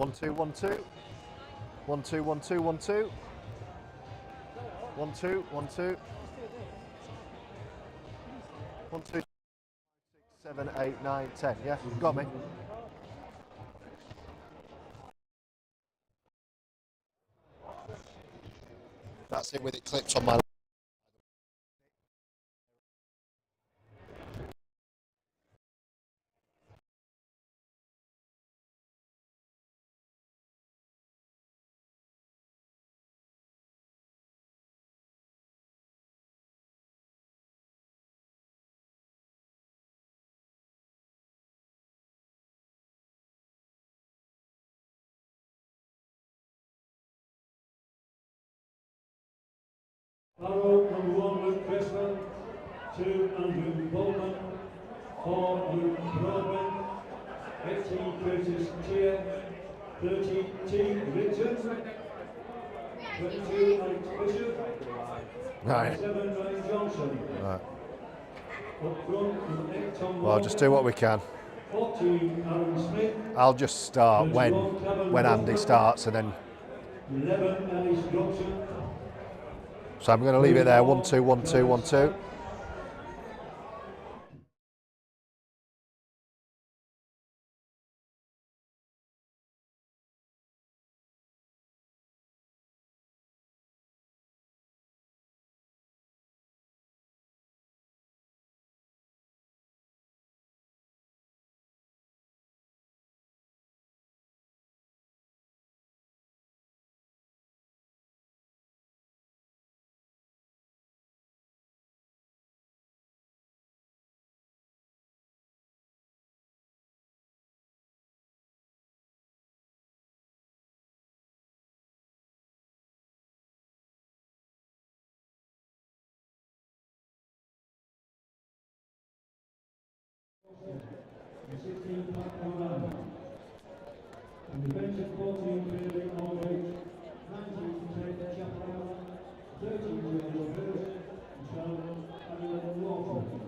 One, two, 1, 2. 1, 2, 1, 2, 1, 2. 1, 2, 1, 2. 1, 2, 6, 7, 8, 9, 10. Yeah, got me. That's it with it clipped on my. Barrow, number 1, Luke Cresswell. 2, Andrew Bowman. 4, Luke Broadbent. 18, Curtis Tier. 30, T. Richard. 22, Alex Bishop. Right. 7, Ryan Johnson. Right. Up front, number 8, Tom Well, just do what we can. 14, Aaron Smith. I'll just start when Andy starts, and then. 11, Alice Dobson. So I'm going to leave it there. 1, 2, 1, 2, 1, 2. And the bench of 14, Billy Aldridge. 19, Ted Chaparral. 13, William Hurst. And 12, Alan Lawford.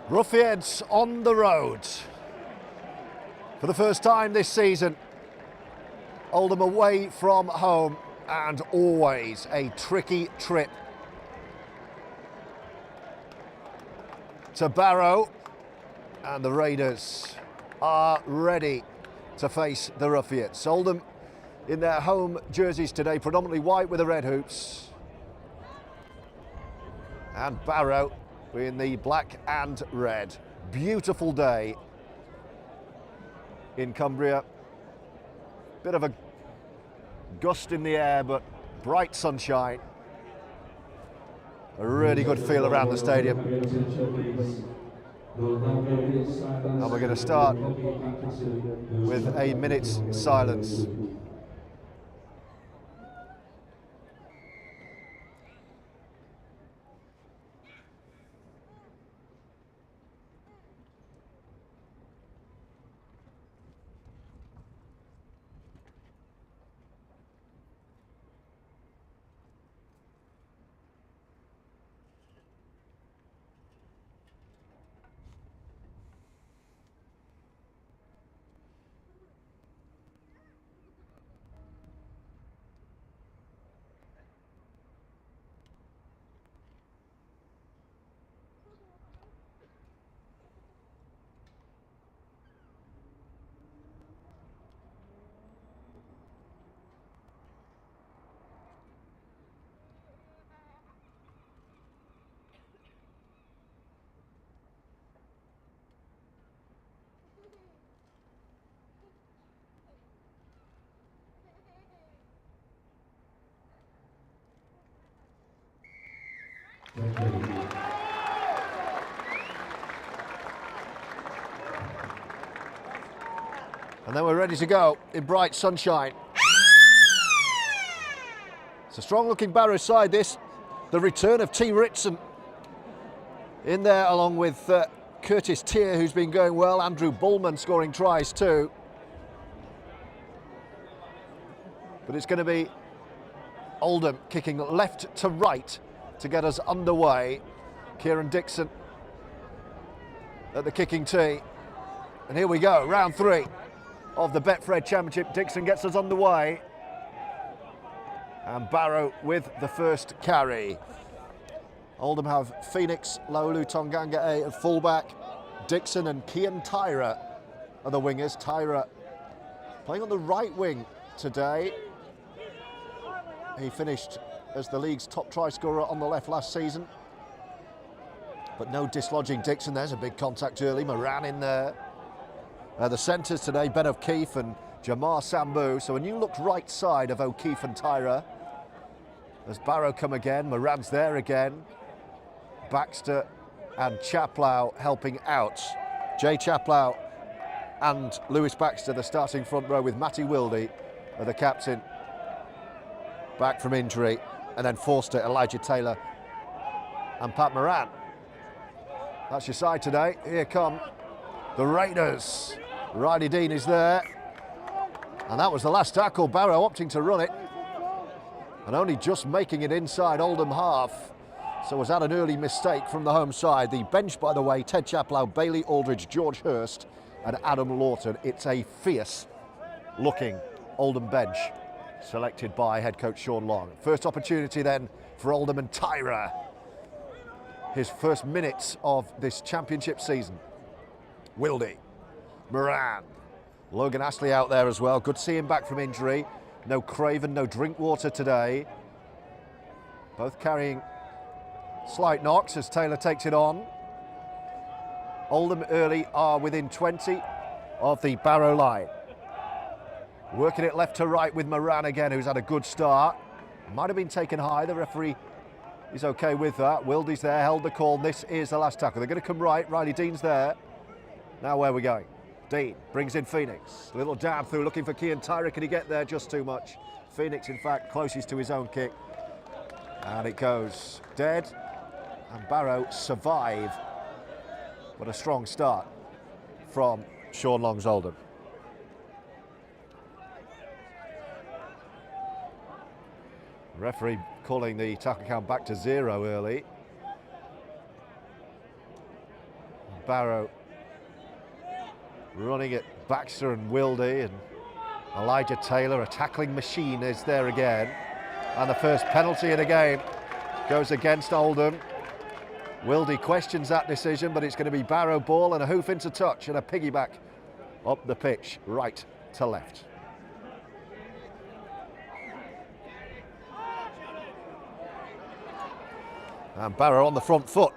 Roughyeds on the road for the first time this season. Oldham away from home, and always a tricky trip to Barrow, and the Raiders are ready to face the Roughyeds. Oldham in their home jerseys today, predominantly white with the red hoops, and Barrow in the black and red. Beautiful day in Cumbria. Bit of a gust in the air, but bright sunshine. A really good feel around the stadium. And we're going to start with a minute's silence. And then we're ready to go in bright sunshine. It's a strong-looking Barrow side, this. The return of T. Ritson in there, along with Curtis Tier, who's been going well. Andrew Bullman scoring tries too. But it's going to be Oldham kicking left to right to get us underway. Kieran Dixon at the kicking tee. And here we go, round 3 of the Betfred Championship. Dixon gets us underway. And Barrow with the first carry. Oldham have Phoenix, Laulu Tonganga at fullback. Dixon and Kian Tyra are the wingers. Tyra playing on the right wing today. He finished as the league's top try scorer on the left last season. But no dislodging Dixon. There's a big contact early. Moran in there. The centres today, Ben O'Keefe and Jamar Sambu. So a new look right side of O'Keefe and Tyra. As Barrow come again, Moran's there again. Baxter and Chaplow helping out. Jay Chaplow and Lewis Baxter, the starting front row, with Matty Wildy, the captain, back from injury. And then Forster, Elijah Taylor and Pat Moran. That's your side today. Here come the Raiders. Riley Dean is there. And that was the last tackle. Barrow opting to run it. And only just making it inside Oldham half. So was that an early mistake from the home side? The bench, by the way, Ted Chaplow, Bailey Aldridge, George Hurst and Adam Lawton. It's a fierce-looking Oldham bench selected by head coach Sean Long. First opportunity then for Oldham and Tyra. His first minutes of this championship season. Wildy, Moran, Logan Astley out there as well. Good to see him back from injury. No Craven, no Drinkwater today. Both carrying slight knocks as Taylor takes it on. Oldham early are within 20 of the Barrow line. Working it left to right with Moran again, who's had a good start. Might have been taken high. The referee is okay with that. Wildy's there, held the call. This is the last tackle. They're going to come right. Riley Dean's there. Now where are we going? Dean brings in Phoenix. A little dab through, looking for Kian Tyra. Can he get there? Just too much. Phoenix, in fact, closest to his own kick. And it goes dead. And Barrow survive. What a strong start from Sean Long's Oldham. Referee calling the tackle count back to 0 early. Barrow running at Baxter and Wildy, and Elijah Taylor, a tackling machine, is there again. And the first penalty of the game goes against Oldham. Wildy questions that decision, but it's going to be Barrow ball and a hoof into touch and a piggyback up the pitch, right to left. And Barrow on the front foot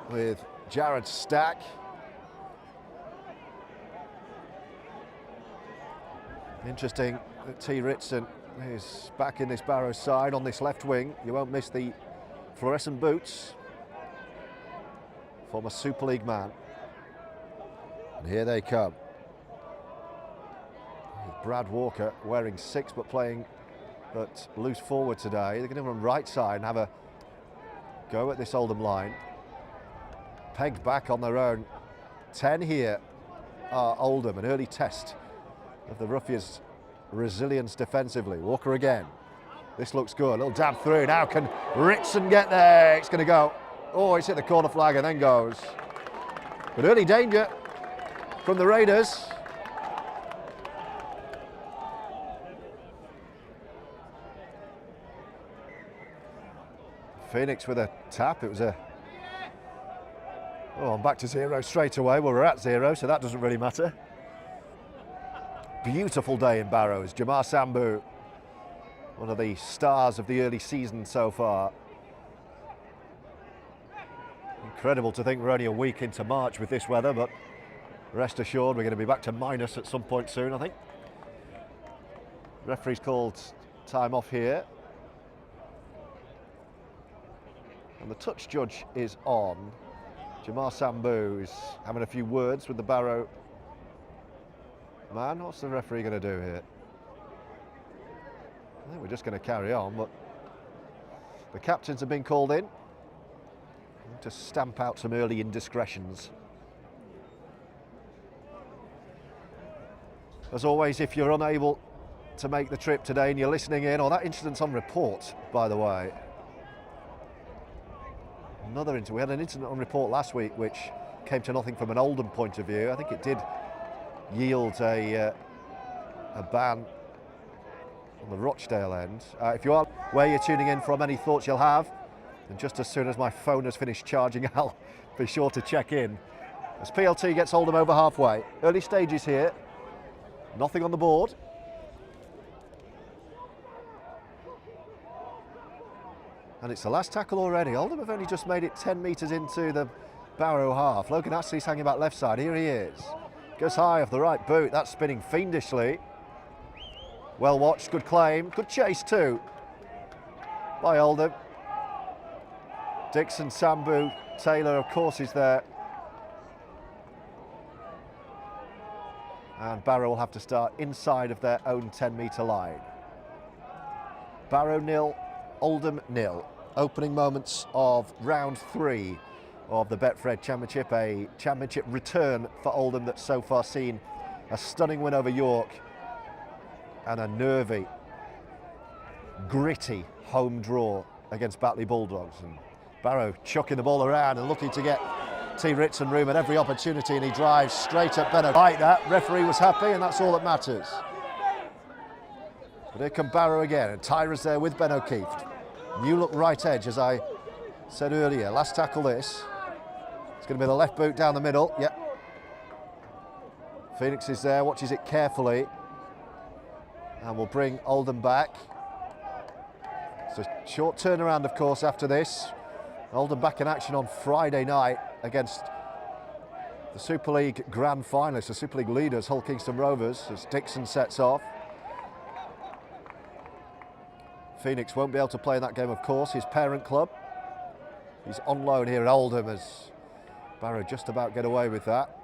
with Jared Stack. Interesting that T. Ritson is back in this Barrow side on this left wing. You won't miss the fluorescent boots. Former Super League man. And here they come. Brad Walker wearing 6 but playing at loose forward today. They're going to run right side and have a go at this Oldham line. Pegged back on their own 10 here are Oldham, an early test of the Roughyeds' resilience defensively. Walker again. This looks good. A little dab through. Now can Ritson get there? It's going to go. Oh, it's hit the corner flag and then goes. But early danger from the Raiders. Phoenix with a tap. It was a... Oh, I'm back to 0 straight away. Well, we're at 0, so that doesn't really matter. Beautiful day in Barrow as Jamar Sambu, one of the stars of the early season so far. Incredible to think we're only a week into March with this weather, but rest assured we're going to be back to minus at some point soon, I think. Referee's called time off here. And the touch judge is on. Jamar Sambu is having a few words with the Barrow man. What's the referee going to do here? I think we're just going to carry on, but the captains have been called in to stamp out some early indiscretions. As always, if you're unable to make the trip today and you're listening in, or that incident's on report, by the way. Another incident. We had an incident on report last week which came to nothing from an Oldham point of view. I think it did yield a ban on the Rochdale end. If you are where you're tuning in from, any thoughts you'll have, and just as soon as my phone has finished charging, I'll be sure to check in. As PLT gets Oldham over halfway. Early stages here. Nothing on the board. And it's the last tackle already. Oldham have only just made it 10 metres into the Barrow half. Logan Astley's hanging back left side. Here he is. Goes high off the right boot. That's spinning fiendishly. Well watched, good claim. Good chase too by Oldham. Dixon, Sambu, Taylor of course is there. And Barrow will have to start inside of their own 10-metre line. Barrow 0, Oldham 0. Opening moments of round 3 of the Betfred Championship, a championship return for Oldham that's so far seen a stunning win over York and a nervy, gritty home draw against Batley Bulldogs. And Barrow chucking the ball around and looking to get T. Ritson room at every opportunity, and he drives straight at Benno. Like that, referee was happy, and that's all that matters. But here come Barrow again, and Tyra's there with Ben O'Keefe. New look right edge, as I said earlier. Last tackle this. It's going to be the left boot down the middle. Yep. Phoenix is there, watches it carefully. And will bring Oldham back. It's a short turnaround, of course, after this. Oldham back in action on Friday night against the Super League grand finalists, the Super League leaders, Hull Kingston Rovers, as Dixon sets off. Phoenix won't be able to play in that game, of course, his parent club. He's on loan here at Oldham as Barrow just about get away with that.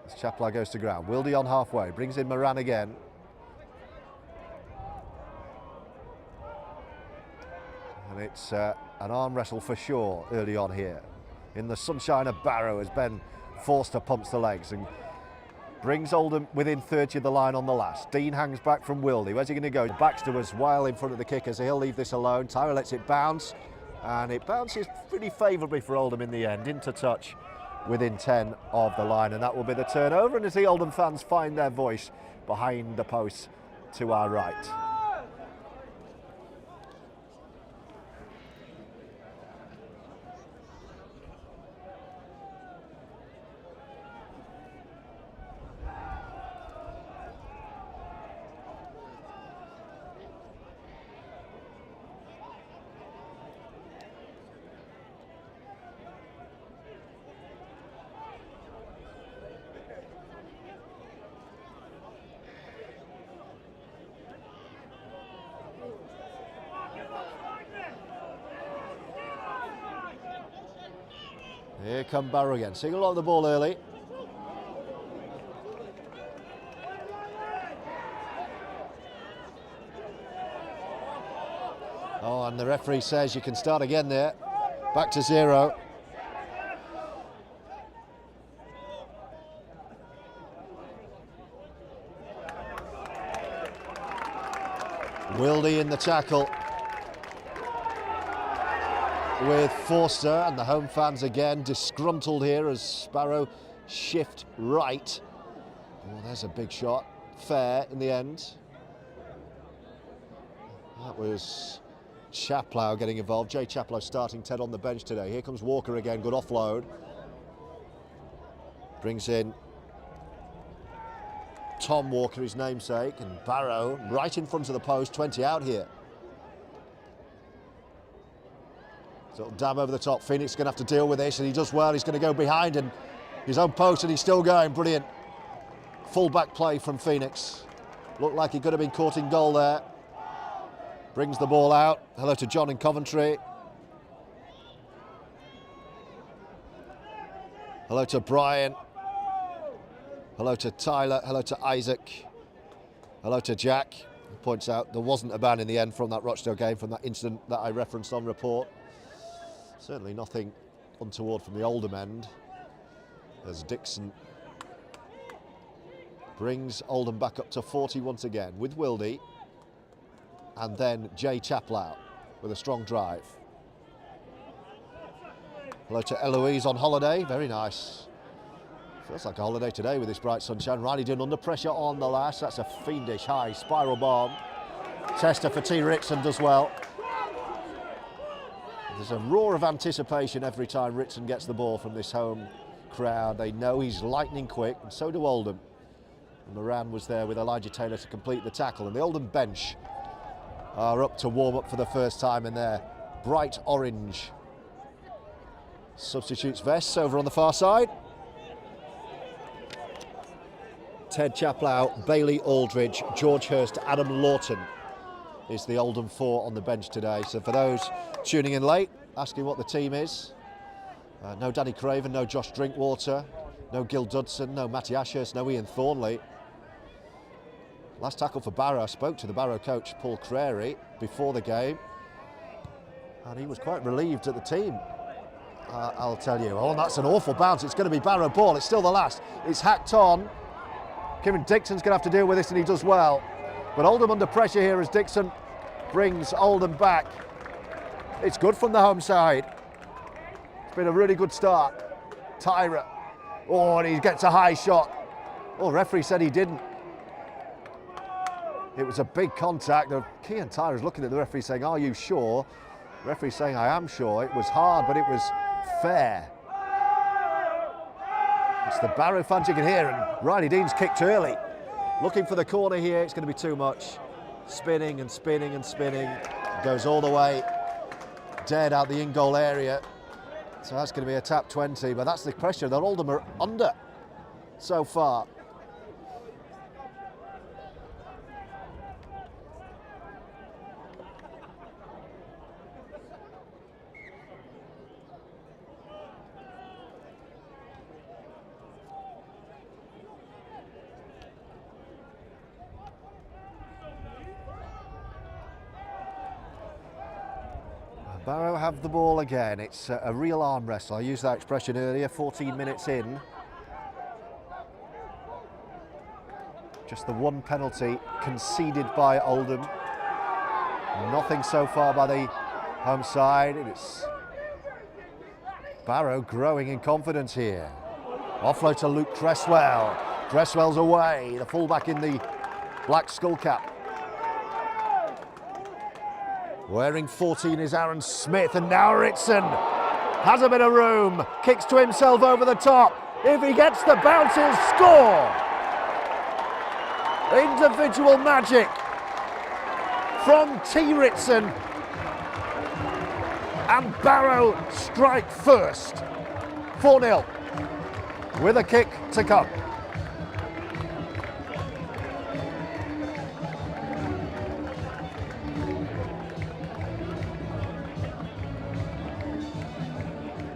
As Chaplar goes to ground. Wildy on halfway, brings in Moran again. And it's an arm wrestle for sure early on here. In the sunshine of Barrow as Ben Forster pumps the legs. And Brings Oldham within 30 of the line on the last. Dean hangs back from Wildy. Where's he going to go? Baxter was well in front of the kicker, so he'll leave this alone. Tyra lets it bounce, and it bounces pretty favourably for Oldham in the end, into touch within 10 of the line, and that will be the turnover. And as the Oldham fans find their voice behind the posts to our right. Here come Barrow again, single on the ball early. Oh, and the referee says you can start again there. Back to 0. Wildy in the tackle with Forster, and the home fans again disgruntled here as Barrow shift right. Oh, there's a big shot. Fair in the end. That was Chaplow getting involved. Jay Chaplow starting 10 on the bench today. Here comes Walker again, good offload. Brings in Tom Walker, his namesake, and Barrow right in front of the post, 20 out here. So dab over the top. Phoenix is going to have to deal with this, and he does well. He's going to go behind and his own post, and he's still going. Brilliant full-back play from Phoenix. Looked like he could have been caught in goal there. Brings the ball out. Hello to John in Coventry. Hello to Brian. Hello to Tyler. Hello to Isaac. Hello to Jack. He points out there wasn't a ban in the end from that Rochdale game, from that incident that I referenced on report. Certainly nothing untoward from the Oldham end, as Dixon brings Oldham back up to 40 once again with Wildy, and then Jay Chaplow with a strong drive. Hello to Eloise on holiday, very nice. Feels like a holiday today with this bright sunshine. Riley doing under pressure on the last. That's a fiendish high spiral bomb. Tester for T. Ritson does well. There's a roar of anticipation every time Ritson gets the ball from this home crowd. They know he's lightning quick, and so do Oldham. And Moran was there with Elijah Taylor to complete the tackle. And the Oldham bench are up to warm up for the first time in their bright orange substitutes vests over on the far side. Ted Chaplow, Bailey Aldridge, George Hurst, Adam Lawton is the Oldham 4 on the bench today. So for those tuning in late, asking what the team is, no Danny Craven, no Josh Drinkwater, no Gil Dudson, no Matty Ashurst, no Ian Thornley. Last tackle for Barrow. I spoke to the Barrow coach, Paul Crary, before the game, and he was quite relieved at the team. I'll tell you. Oh, and that's an awful bounce. It's going to be Barrow ball. It's still the last. It's hacked on. Kieran Dixon's going to have to deal with this, and he does well. But Oldham under pressure here as Dixon brings Oldham back. It's good from the home side. It's been a really good start. Tyra. Oh, and he gets a high shot. Oh, referee said he didn't. It was a big contact. Kean Tyra's looking at the referee saying, "Are you sure?" The referee saying, "I am sure." It was hard, but it was fair. It's the Barrow fans you can hear, and Riley Dean's kicked early. Looking for the corner here. It's going to be too much. Spinning and spinning and spinning. Goes all the way dead out the in-goal area. So that's going to be a tap 20, but that's the pressure that Oldham are under so far. Barrow have the ball again. It's a real arm wrestle. I used that expression earlier, 14 minutes in. Just the one penalty conceded by Oldham. Nothing so far by the home side. It's Barrow growing in confidence here. Offload to Luke Cresswell. Cresswell's away, the fullback in the black skull cap. Wearing 14 is Aaron Smith, and now Ritson has a bit of room. Kicks to himself over the top. If he gets the bounce, he'll score. Individual magic from T. Ritson, and Barrow strike first. 4-0 with a kick to come.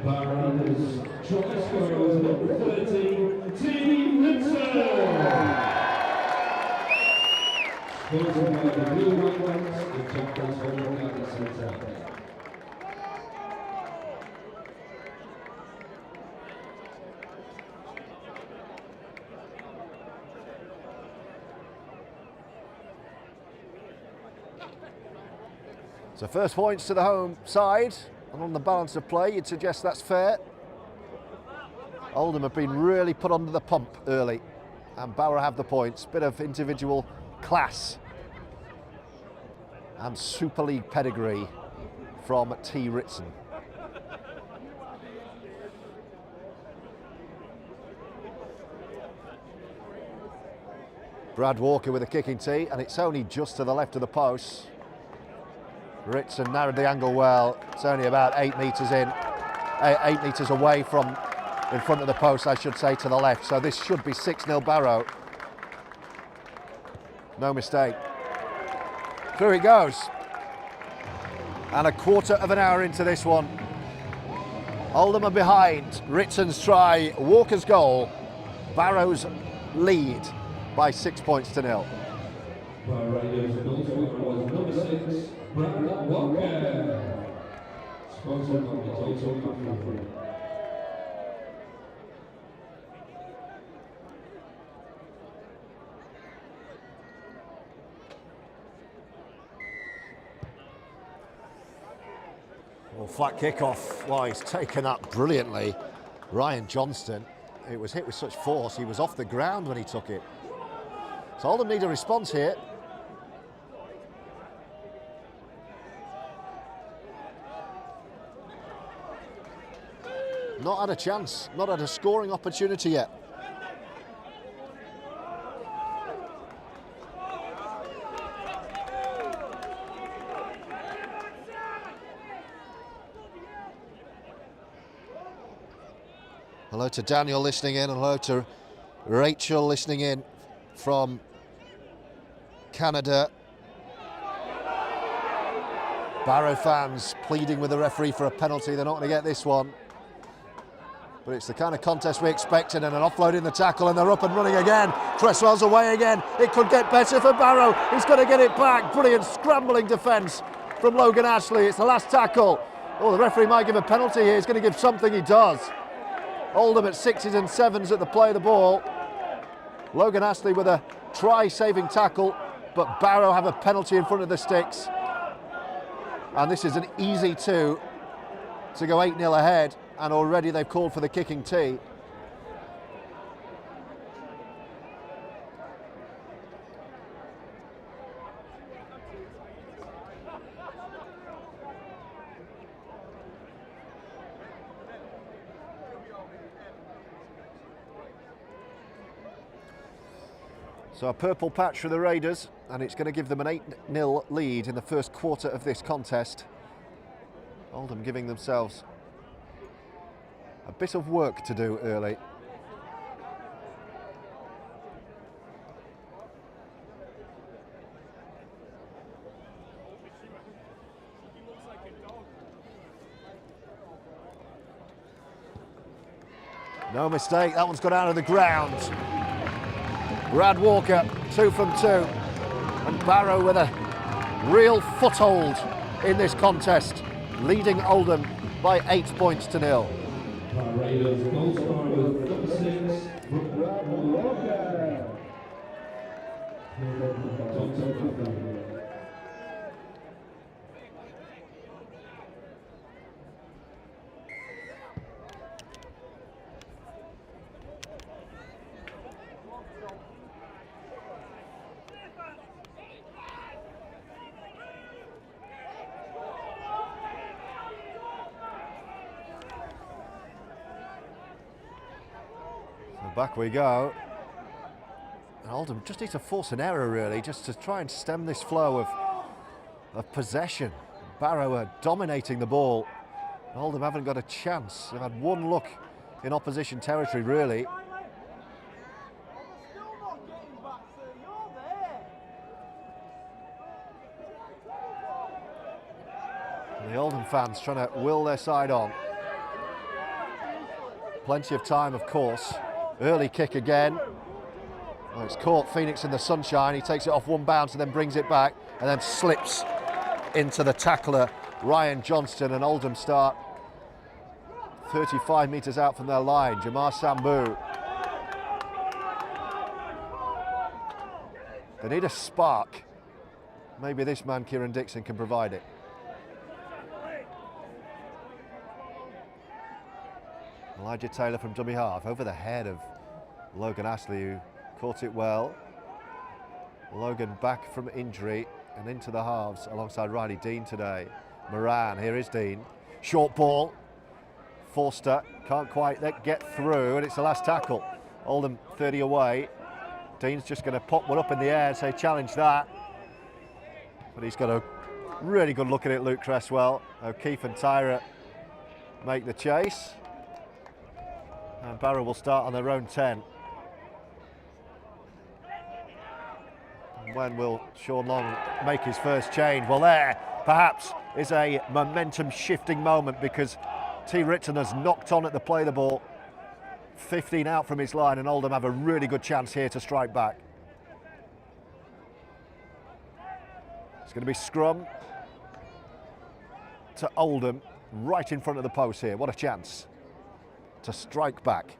Barrow's try scorer is number 13, T. Ritson. Sponsored by the Blue Roughyeds, the Champions Football Centre. So first points to the home side, and on the balance of play, you'd suggest that's fair. Oldham have been really put under the pump early, and Barrow have the points. Bit of individual class and Super League pedigree from T. Ritson. Brad Walker with a kicking tee, and it's only just to the left of the post. Ritson narrowed the angle well. It's only about 8 metres in, 8 metres away from in front of the post, I should say, to the left. So this should be 6-0 Barrow. No mistake. Through it goes. And a quarter of an hour into this one. Oldham are behind. Ritson's try, Walker's goal. Barrow's lead by 6 points to 0. Barrow's goal scorer was number 6, Brad Walker. Sponsored by the Total Company. Well, flat kickoff. Well, he's taken up brilliantly. Ryan Johnston. It was hit with such force, he was off the ground when he took it. So Oldham need a response here. Not had a chance, not had a scoring opportunity yet. Hello to Daniel listening in, and hello to Rachel listening in from Canada. Barrow fans pleading with the referee for a penalty. They're not going to get this one. But it's the kind of contest we expected, and an offload in the tackle, and they're up and running again. Cresswell's away again. It could get better for Barrow. He's going to get it back. Brilliant scrambling defence from Logan Ashley. It's the last tackle. Oh, the referee might give a penalty here. He's going to give something, he does. Oldham at 6s and 7s at the play of the ball. Logan Ashley with a try-saving tackle, but Barrow have a penalty in front of the sticks. And this is an easy 2 to go 8-0 ahead, and already they've called for the kicking tee. So a purple patch for the Raiders, and it's going to give them an 8-0 lead in the first quarter of this contest. Oldham giving themselves a bit of work to do early. No mistake, that one's got out of the ground. Brad Walker, 2 from 2, and Barrow with a real foothold in this contest, leading Oldham by 8 points to 0. Raiders goal scorer was number 6, Brad Walker. Back we go. And Oldham just need to force an error really, just to try and stem this flow of possession. Barrow are dominating the ball. Oldham haven't got a chance. They've had one look in opposition territory really. And the Oldham fans trying to will their side on. Plenty of time, of course. Early kick again. Well, it's caught Phoenix in the sunshine. He takes it off one bounce and then brings it back and then slips into the tackler, Ryan Johnston, and Oldham start 35 metres out from their line. Jamar Sambu. They need a spark. Maybe this man, Kieran Dixon, can provide it. Elijah Taylor from dummy half, over the head of Logan Astley, who caught it well. Logan back from injury and into the halves alongside Riley Dean today. Moran, here is Dean. Short ball. Forster can't quite get through, and it's the last tackle. Oldham 30 away. Dean's just going to pop one up in the air and say challenge that. But he's got a really good look at it, Luke Cresswell. O'Keefe and Tyra make the chase. And Barrow will start on their own 10. And when will Sean Long make his first change? Well, there perhaps is a momentum shifting moment, because T. Ritson has knocked on at the play of the ball. 15 out from his line, and Oldham have a really good chance here to strike back. It's going to be scrum to Oldham right in front of the post here. What a chance to strike back.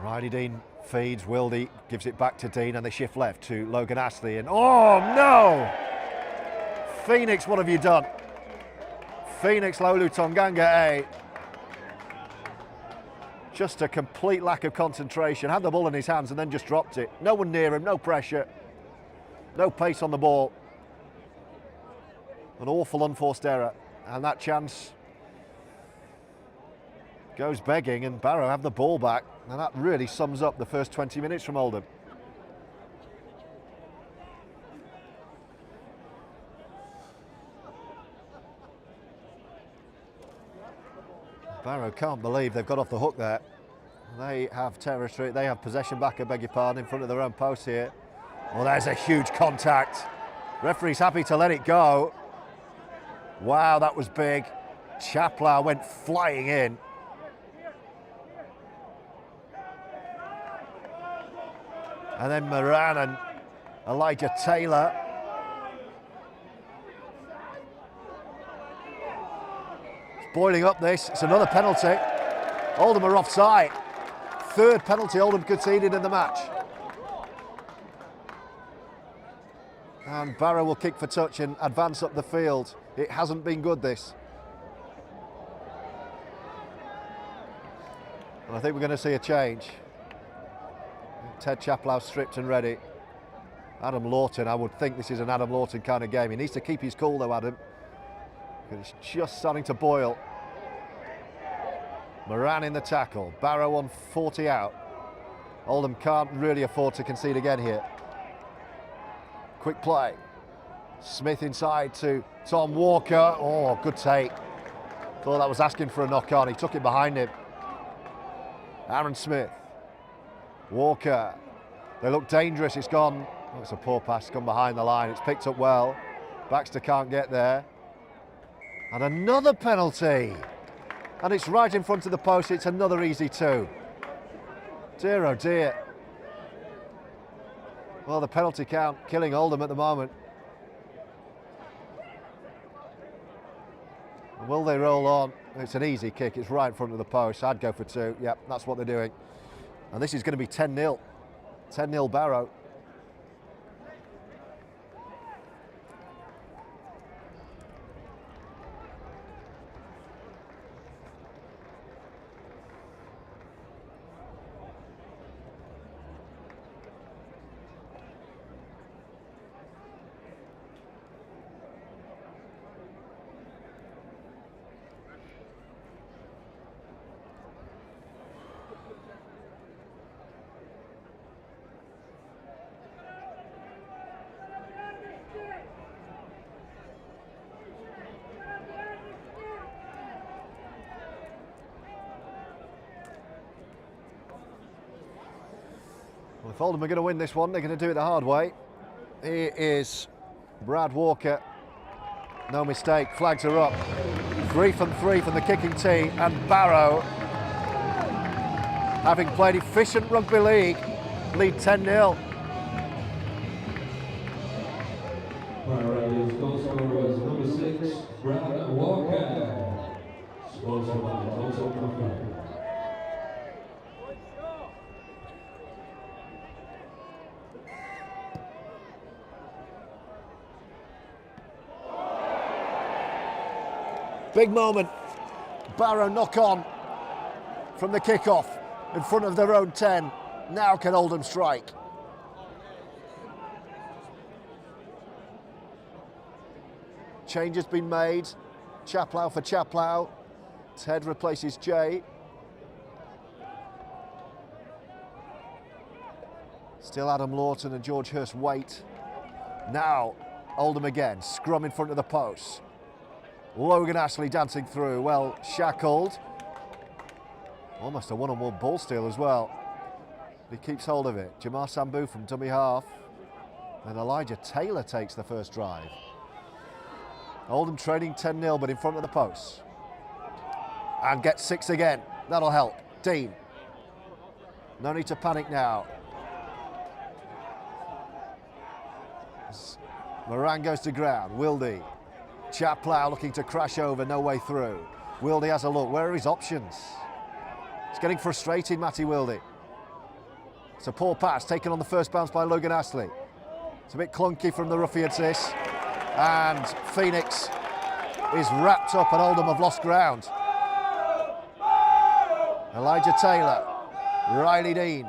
Riley Dean feeds, Wildy gives it back to Dean, and they shift left to Logan Astley, and oh no! Phoenix, what have you done? Phoenix Lolu Tonganga, just a complete lack of concentration. Had the ball in his hands and then just dropped it. No one near him, no pressure, no pace on the ball. An awful unforced error, and that chance goes begging, and Barrow have the ball back, and that really sums up the first 20 minutes from Oldham. Barrow can't believe they've got off the hook there. They have territory, they have possession back, I beg your pardon, in front of their own post here. Well, there's a huge contact. Referee's happy to let it go. Wow, that was big. Chaplow went flying in. And then Moran and Elijah Taylor. It's boiling up this. It's another penalty. Oldham are offside. Third penalty Oldham conceded in the match. And Barrow will kick for touch and advance up the field. It hasn't been good, this. And I think we're going to see a change. Ted Chaplow stripped and ready. Adam Lawton, I would think this is an Adam Lawton kind of game. He needs to keep his cool though, Adam. It's just starting to boil. Moran in the tackle. Barrow on 40 out. Oldham can't really afford to concede again here. Quick play. Smith inside to Tom Walker. Oh, good take. Thought that was asking for a knock on. He took it behind him. Aaron Smith. Walker. They look dangerous. It's gone. Oh, it's a poor pass. It's gone behind the line. It's picked up well. Baxter can't get there. And another penalty. And it's right in front of the post. It's another easy two. Dear oh dear. Well, the penalty count killing Oldham at the moment. Will they roll on? It's an easy kick, it's right in front of the post. I'd go for 2. Yep, that's what they're doing. And this is going to be 10-0. 10-0 Barrow. Well, if Oldham are going to win this one, they're going to do it the hard way. Here is Brad Walker. No mistake, flags are up. 3 from 3 from the kicking tee, and Barrow, having played efficient rugby league, lead 10-0. Barrow's goal scorer was number 6, Brad Walker. Sponsored by Oldham. Big moment. Barrow knock on from the kick-off in front of their own 10. Now can Oldham strike? Change has been made. Chaplow for Chaplow. Ted replaces Jay. Still Adam Lawton and George Hurst-Waite. Now Oldham again, scrum in front of the post. Logan Ashley dancing through, well shackled. Almost a one-on-one ball steal as well. He keeps hold of it. Jamar Sambu from dummy half. And Elijah Taylor takes the first drive. Oldham trailing 10-0, but in front of the post. And gets 6 again. That'll help. Dean. No need to panic now. Moran goes to ground. Wildy. Chaplow looking to crash over, no way through. Wildy has a look. Where are his options? It's getting frustrating, Matty Wildy. It's a poor pass taken on the first bounce by Logan Astley. It's a bit clunky from the Roughyeds this. And Phoenix is wrapped up and Oldham have lost ground. Elijah Taylor, Riley Dean,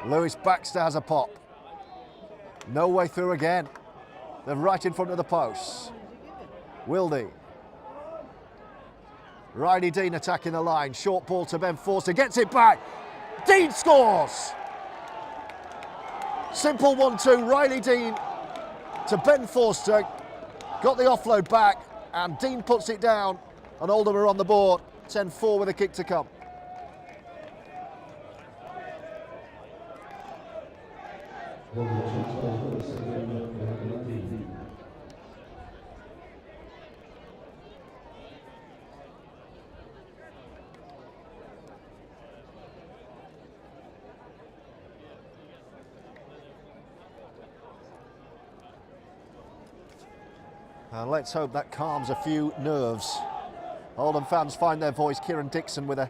Lewis Baxter has a pop. No way through again. They're right in front of the posts. Wildy. Riley Dean attacking the line. Short ball to Ben Forster. Gets it back. Dean scores. Simple 1-2. Riley Dean to Ben Forster. Got the offload back. And Dean puts it down. And Oldham are on the board. 10-4 with a kick to come. And let's hope that calms a few nerves. Oldham fans find their voice. Kieran Dixon with a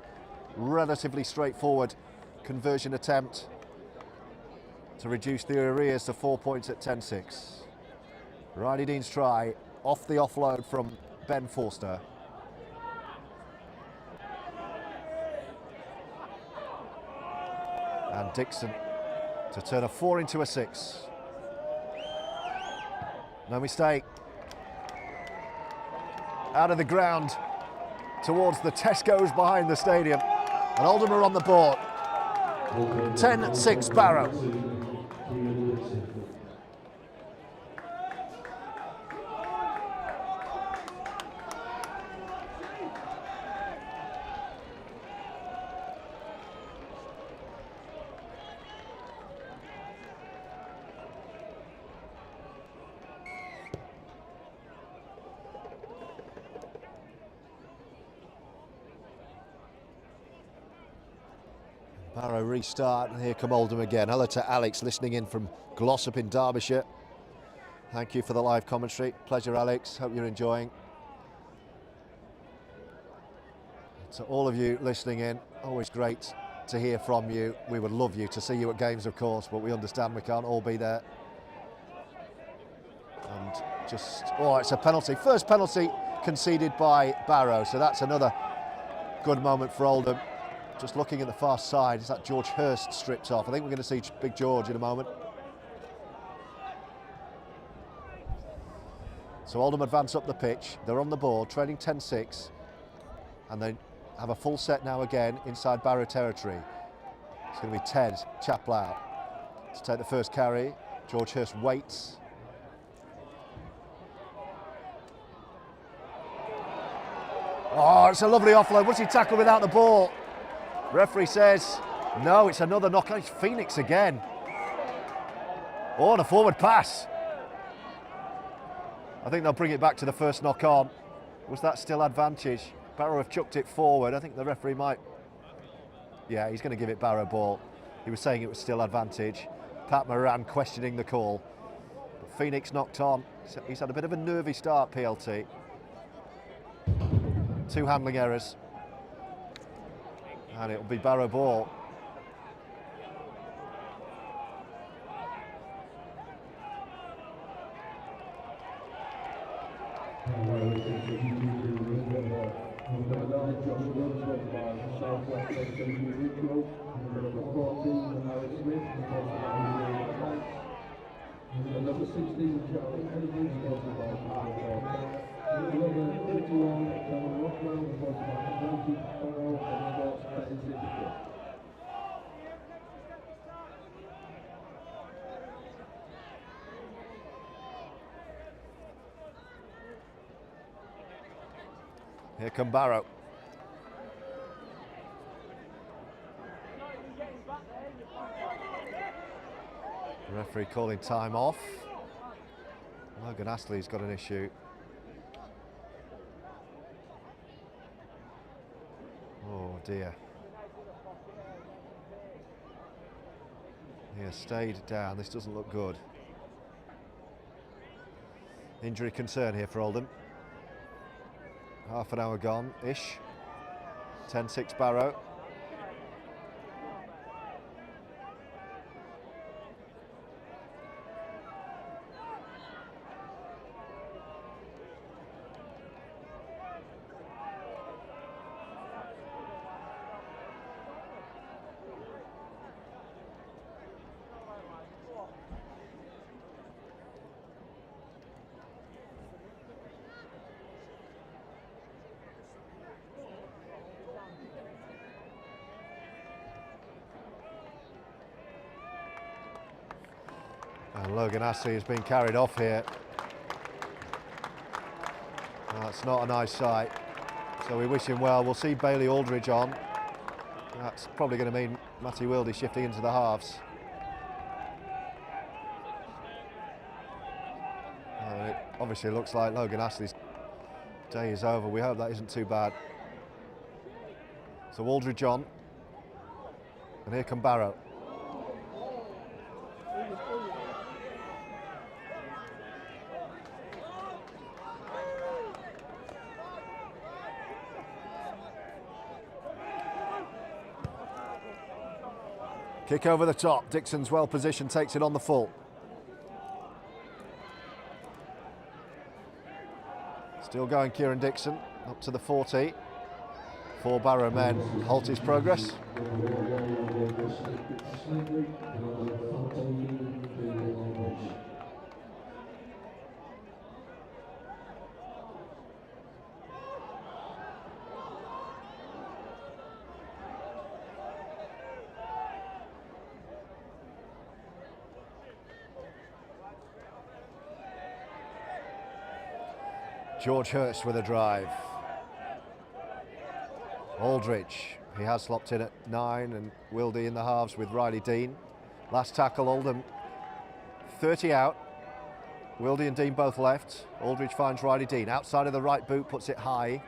relatively straightforward conversion attempt to reduce the arrears to 4 points at 10-6. Riley Dean's try off the offload from Ben Forster. And Dixon to turn a 4 into a 6. No mistake. Out of the ground towards the Tesco's behind the stadium. And Oldham are on the board. 10-6 Barrow. Barrow restart, and here come Oldham again. Hello to Alex, listening in from Glossop in Derbyshire. Thank you for the live commentary. Pleasure, Alex. Hope you're enjoying. So all of you listening in, always great to hear from you. We would love you to see you at games, of course, but we understand we can't all be there. And just, oh, it's a penalty. First penalty conceded by Barrow, so that's another good moment for Oldham. Just looking at the far side, is that George Hurst stripped off? I think we're going to see Big George in a moment. So Oldham advance up the pitch. They're on the board, trailing 10-6, and they have a full set now again inside Barrow territory. It's going to be Ted Chaplow to take the first carry. George Hurst waits. Oh, it's a lovely offload. Was he tackled without the ball? Referee says, no, it's another knockout. It's Phoenix again. Oh, and a forward pass. I think they'll bring it back to the first knock on. Was that still advantage? Barrow have chucked it forward. I think the referee might... Yeah, he's going to give it Barrow ball. He was saying it was still advantage. Pat Moran questioning the call. But Phoenix knocked on. He's had a bit of a nervy start, PLT. 2 handling errors. And it'll be Barrow ball. Number 16, Charlie Henry, sponsored by Number 31, Cameron Rockwell, sponsored by Atlantic Barrow and Sports Betting Syndicate. Here come Barrow. The referee calling time off. Logan Astley's got an issue. Oh dear. He has stayed down. This doesn't look good. Injury concern here for Oldham. Half an hour gone-ish. 10-6 Barrow. And Logan Astley has been carried off here. That's not a nice sight. So we wish him well. We'll see Bailey Aldridge on. That's probably going to mean Matty Wildy shifting into the halves. It obviously looks like Logan Astley's day is over. We hope that isn't too bad. So Aldridge on. And here come Barrow. Kick over the top. Dixon's well positioned, takes it on the full. Still going, Kieran Dixon, up to the 40. 4 Barrow men halt his progress. George Hurst with a drive. Aldridge, he has slopped in at 9, and Wildy in the halves with Riley Dean. Last tackle, Oldham 30 out. Wildy and Dean both left. Aldridge finds Riley Dean. Outside of the right boot, puts it high.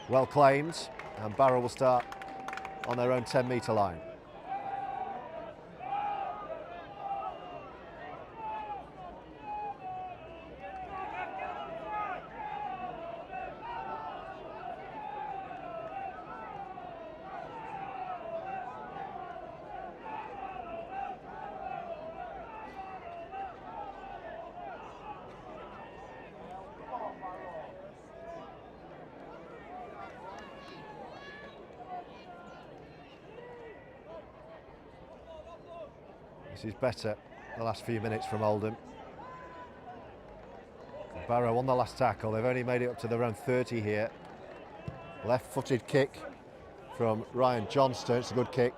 Well claimed, and Barrow will start on their own 10-metre line. This is better the last few minutes from Oldham. Barrow on the last tackle. They've only made it up to their own 30 here. Left-footed kick from Ryan Johnston. It's a good kick.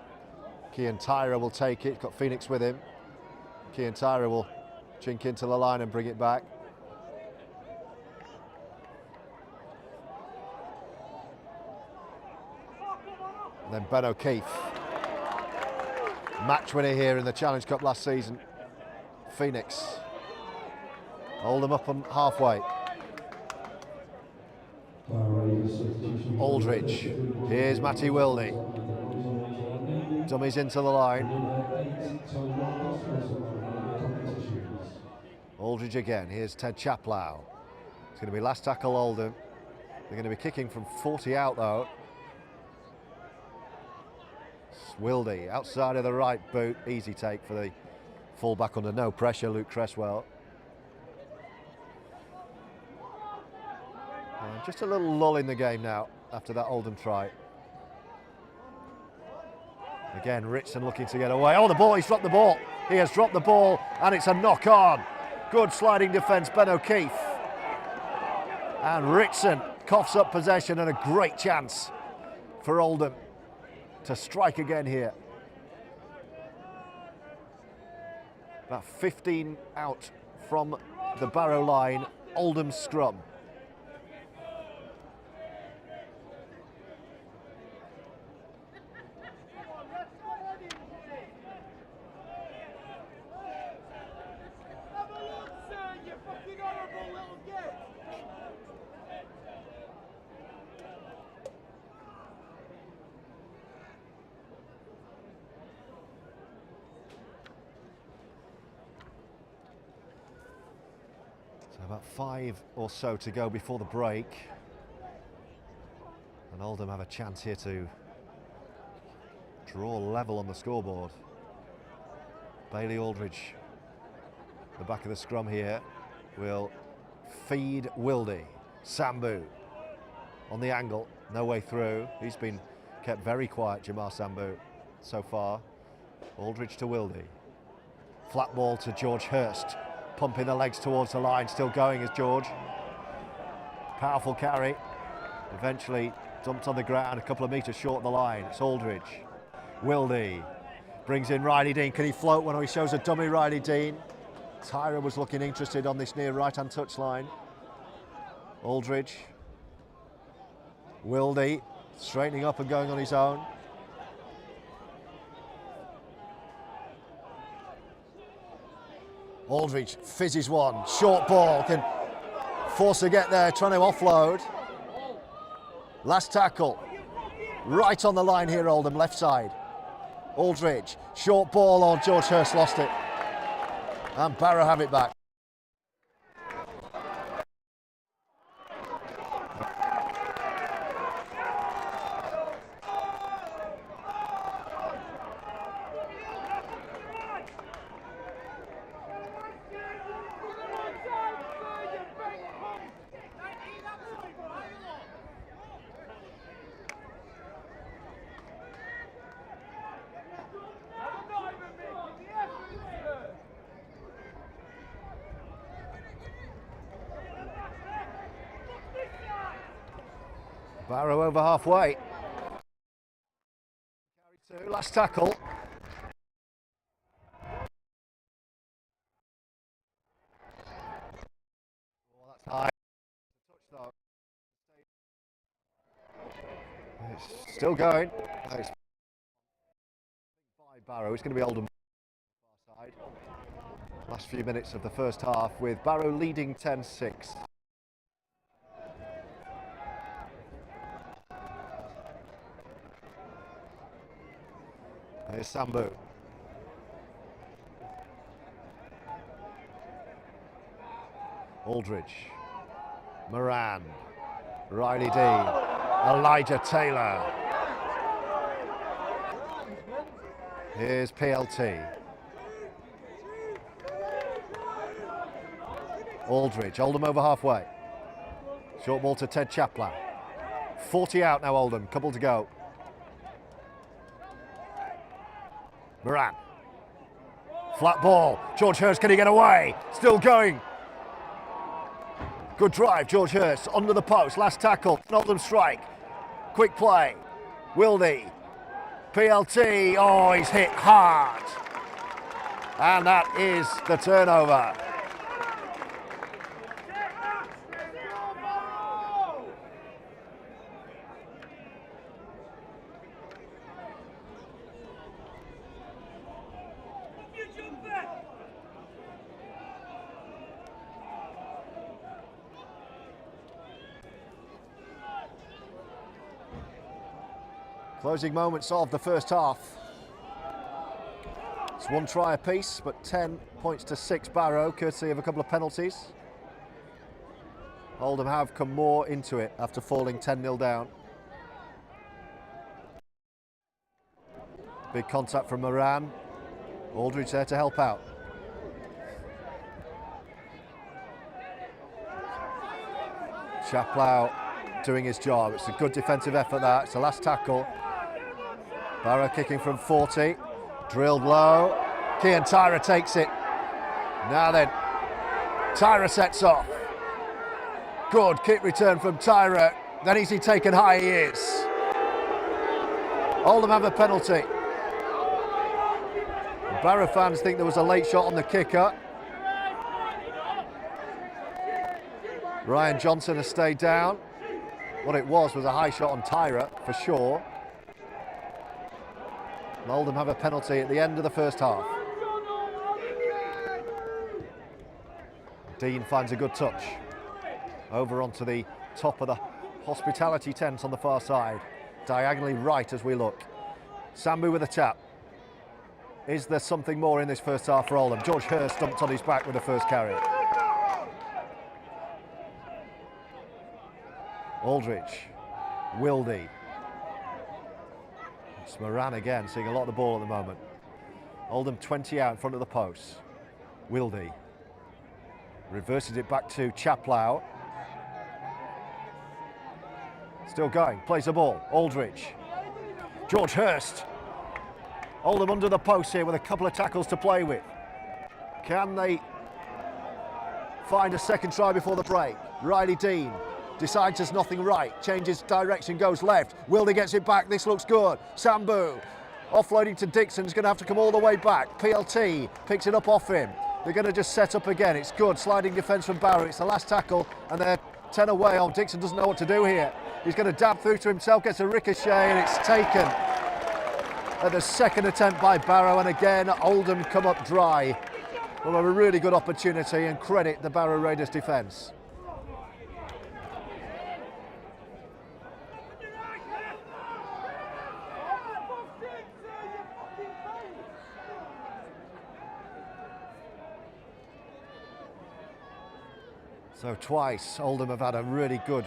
Cian Tyra will take it. Got Phoenix with him. Cian Tyra will chink into the line and bring it back. And then Ben O'Keefe. Match winner here in the Challenge Cup last season. Phoenix. Oldham up on halfway. Aldridge. Here's Matty Wildy. Dummies into the line. Aldridge again. Here's Ted Chaplow. It's going to be last tackle Oldham. They're going to be kicking from 40 out though. Wildy outside of the right boot. Easy take for the fullback under no pressure, Luke Cresswell. Just a little lull in the game now after that Oldham try. Again, Ritson looking to get away. Oh, the ball, he's dropped the ball. He has dropped the ball and it's a knock on. Good sliding defence, Ben O'Keefe. And Ritson coughs up possession and a great chance for Oldham to strike again here. About 15 out from the Barrow line, Oldham scrum. About 5 or so to go before the break. And Oldham have a chance here to draw level on the scoreboard. Bailey Aldridge, the back of the scrum here, will feed Wildy. Sambu on the angle, no way through. He's been kept very quiet, Jamar Sambu, so far. Aldridge to Wildy. Flat ball to George Hurst. Pumping the legs towards the line, still going as George. Powerful carry. Eventually dumped on the ground, a couple of metres short of the line. It's Aldridge. Wildy brings in Riley Dean. Can he float when he shows a dummy Riley Dean? Tyra was looking interested on this near right-hand touchline. Aldridge. Wildy straightening up and going on his own. Aldridge fizzes one, short ball, can force to get there, trying to offload. Last tackle, right on the line here, Oldham, left side. Aldridge, short ball on, George Hurst lost it. And Barrow have it back. Barrow over halfway. Carry two, last tackle. Oh, that's high. Touch though. It's still going. It's by Barrow. It's going to be Oldham far side. Last few minutes of the first half with Barrow leading 10-6. Here's Sambu. Aldridge. Moran. Riley Dean. Elijah Taylor. Here's PLT. Aldridge. Oldham over halfway. Short ball to Ted Chaplow. 40 out now, Oldham. Couple to go. Moran. Flat ball. George Hurst, can he get away? Still going. Good drive, George Hurst, under the post, last tackle, Oldham strike. Quick play, Wildy, PLT, oh, he's hit hard. And that is the turnover. Closing moments of the first half. It's 1 try apiece, but 10 points to 6 Barrow, courtesy of a couple of penalties. Oldham have come more into it after falling 10-0 down. Big contact from Moran. Aldridge there to help out. Chaplow doing his job. It's a good defensive effort that. It's the last tackle. Barrow kicking from 40. Drilled low. Cian Tyra takes it. Now then, Tyra sets off. Good kick return from Tyra. Then is he taken high? He is. Oldham have a penalty. Barrow fans think there was a late shot on the kicker. Ryan Johnson has stayed down. What it was a high shot on Tyra, for sure. And Oldham have a penalty at the end of the first half. Dean finds a good touch. Over onto the top of the hospitality tent on the far side. Diagonally right as we look. Sambu with a tap. Is there something more in this first half for Oldham? George Hurst dumped on his back with the first carry. Aldridge, Wildy. It's Moran again, seeing a lot of the ball at the moment. Oldham 20 out in front of the post. Wildy reverses it back to Chaplow. Still going, plays the ball. Aldridge. George Hurst. Oldham under the post here with a couple of tackles to play with. Can they find a second try before the break? Riley Dean decides there's nothing right, changes direction, goes left. Wildy gets it back, this looks good. Sambu, offloading to Dixon, is going to have to come all the way back. PLT picks it up off him. They're going to just set up again, it's good. Sliding defence from Barrow, it's the last tackle, and they're 10 away. Oh, Dixon doesn't know what to do here. He's going to dab through to himself, gets a ricochet, and it's taken at the second attempt by Barrow, and again, Oldham come up dry. Well, a really good opportunity, and credit the Barrow Raiders defence. So twice Oldham have had a really good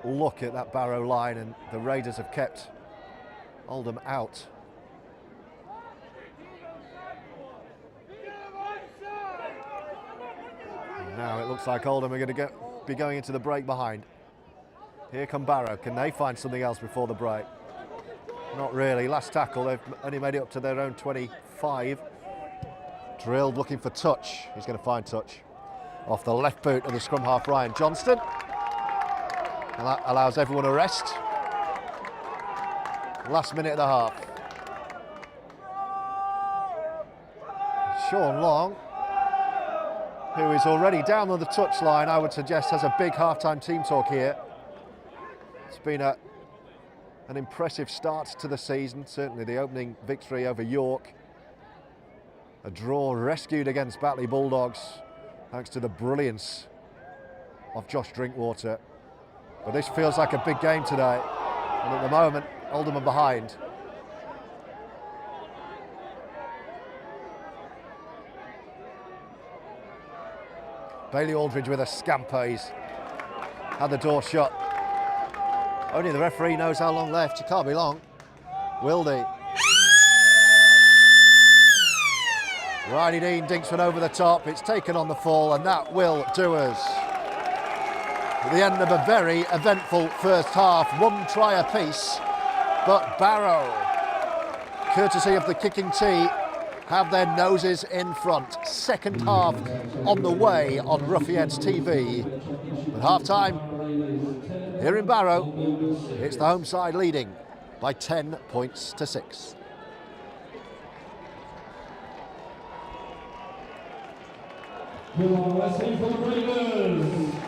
look at that Barrow line, and the Raiders have kept Oldham out. And now it looks like Oldham are going to be going into the break behind. Here come Barrow. Can they find something else before the break? Not really. Last tackle, they've only made it up to their own 25. Drilled, looking for touch. He's going to find touch. Off the left boot of the scrum half, Ryan Johnston. And that allows everyone a rest. Last minute of the half. Sean Long, who is already down on the touchline, I would suggest has a big half-time team talk here. It's been an impressive start to the season, certainly the opening victory over York. A draw rescued against Batley Bulldogs, thanks to the brilliance of Josh Drinkwater. But this feels like a big game today, and at the moment, Oldham are behind. Bailey Aldridge with a scamper. He's had the door shut. Only the referee knows how long left. It can't be long. Wildy. Riley Dean dinks one over the top. It's taken on the fall, and that will do us. At the end of a very eventful first half, 1 try apiece, but Barrow, courtesy of the kicking tee, have their noses in front. Second half on the way on Roughyeds TV. At half-time, here in Barrow, it's the home side leading by 10 points to 6. RLFC for the Breeders.